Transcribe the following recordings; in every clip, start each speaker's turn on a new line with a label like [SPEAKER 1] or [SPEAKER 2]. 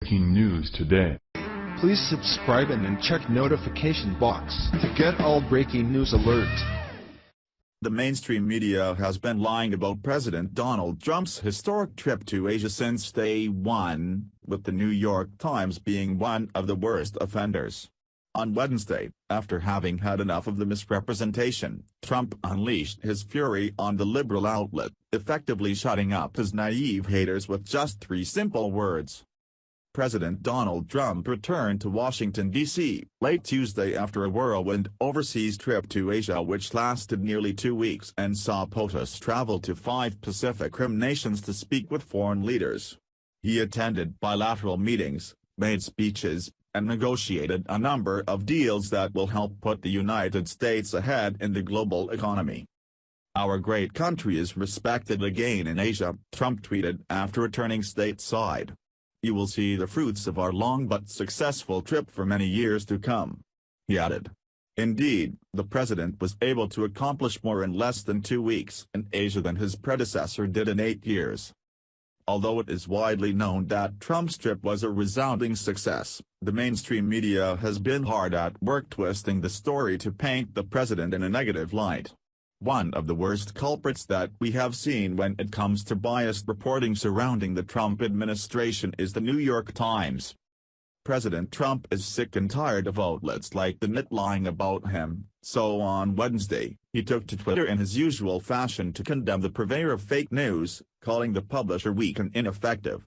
[SPEAKER 1] Breaking news today.
[SPEAKER 2] Please subscribe and then check notification box to get all breaking news alerts.
[SPEAKER 3] The mainstream media has been lying about President Donald Trump's historic trip to Asia since day one, with the New York Times being one of the worst offenders. On Wednesday, after having had enough of the misrepresentation, Trump unleashed his fury on the liberal outlet, effectively shutting up his naive haters with just 3 simple words. President Donald Trump returned to Washington, D.C., late Tuesday after a whirlwind overseas trip to Asia which lasted nearly 2 weeks and saw POTUS travel to 5 Pacific Rim nations to speak with foreign leaders. He attended bilateral meetings, made speeches, and negotiated a number of deals that will help put the United States ahead in the global economy. "Our great country is respected again in Asia," Trump tweeted after returning stateside. "You will see the fruits of our long but successful trip for many years to come," he added. Indeed, the president was able to accomplish more in less than 2 weeks in Asia than his predecessor did in 8 years. Although it is widely known that Trump's trip was a resounding success, the mainstream media has been hard at work twisting the story to paint the president in a negative light. One of the worst culprits that we have seen when it comes to biased reporting surrounding the Trump administration is the New York Times. President Trump is sick and tired of outlets like the Net lying about him, so on Wednesday, he took to Twitter in his usual fashion to condemn the purveyor of fake news, calling the publisher weak and ineffective.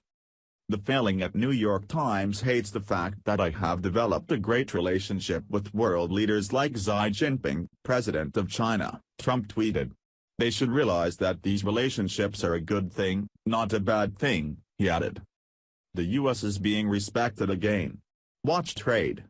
[SPEAKER 3] "The failing at New York Times hates the fact that I have developed a great relationship with world leaders like Xi Jinping, president of China," Trump tweeted. "They should realize that these relationships are a good thing, not a bad thing," he added. "The U.S. is being respected again. Watch trade,"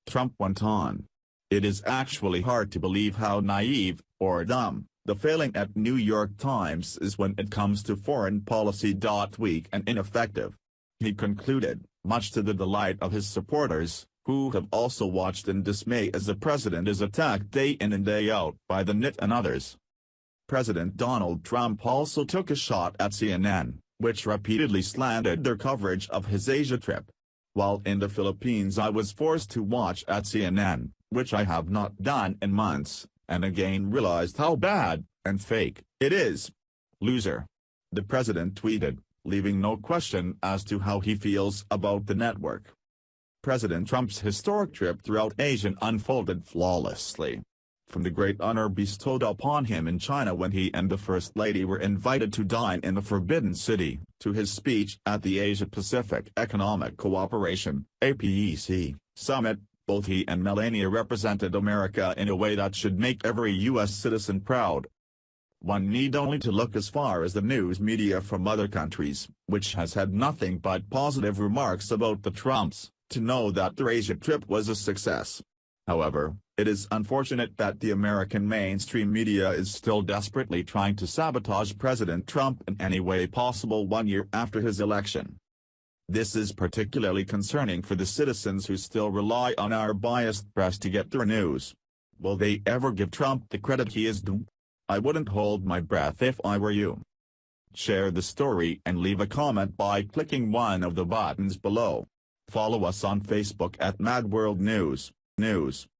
[SPEAKER 3] Trump went on. "It is actually hard to believe how naive, or dumb, the failing at New York Times is when it comes to foreign policy. Weak and ineffective," he concluded, much to the delight of his supporters, who have also watched in dismay as the president is attacked day in and day out by the Net and others. President Donald Trump also took a shot at CNN, which repeatedly slandered their coverage of his Asia trip. "While in the Philippines I was forced to watch at CNN, which I have not done in months, and again realized how bad, and fake, it is. Loser," the president tweeted, leaving no question as to how he feels about the network. President Trump's historic trip throughout Asia unfolded flawlessly. From the great honor bestowed upon him in China when he and the First Lady were invited to dine in the Forbidden City, to his speech at the Asia-Pacific Economic Cooperation (APEC) Summit, both he and Melania represented America in a way that should make every U.S. citizen proud. One need only to look as far as the news media from other countries, which has had nothing but positive remarks about the Trumps, to know that their Asia trip was a success. However, it is unfortunate that the American mainstream media is still desperately trying to sabotage President Trump in any way possible 1 year after his election. This is particularly concerning for the citizens who still rely on our biased press to get their news. Will they ever give Trump the credit he is due? I wouldn't hold my breath if I were you. Share the story and leave a comment by clicking one of the buttons below. Follow us on Facebook at Mad World News.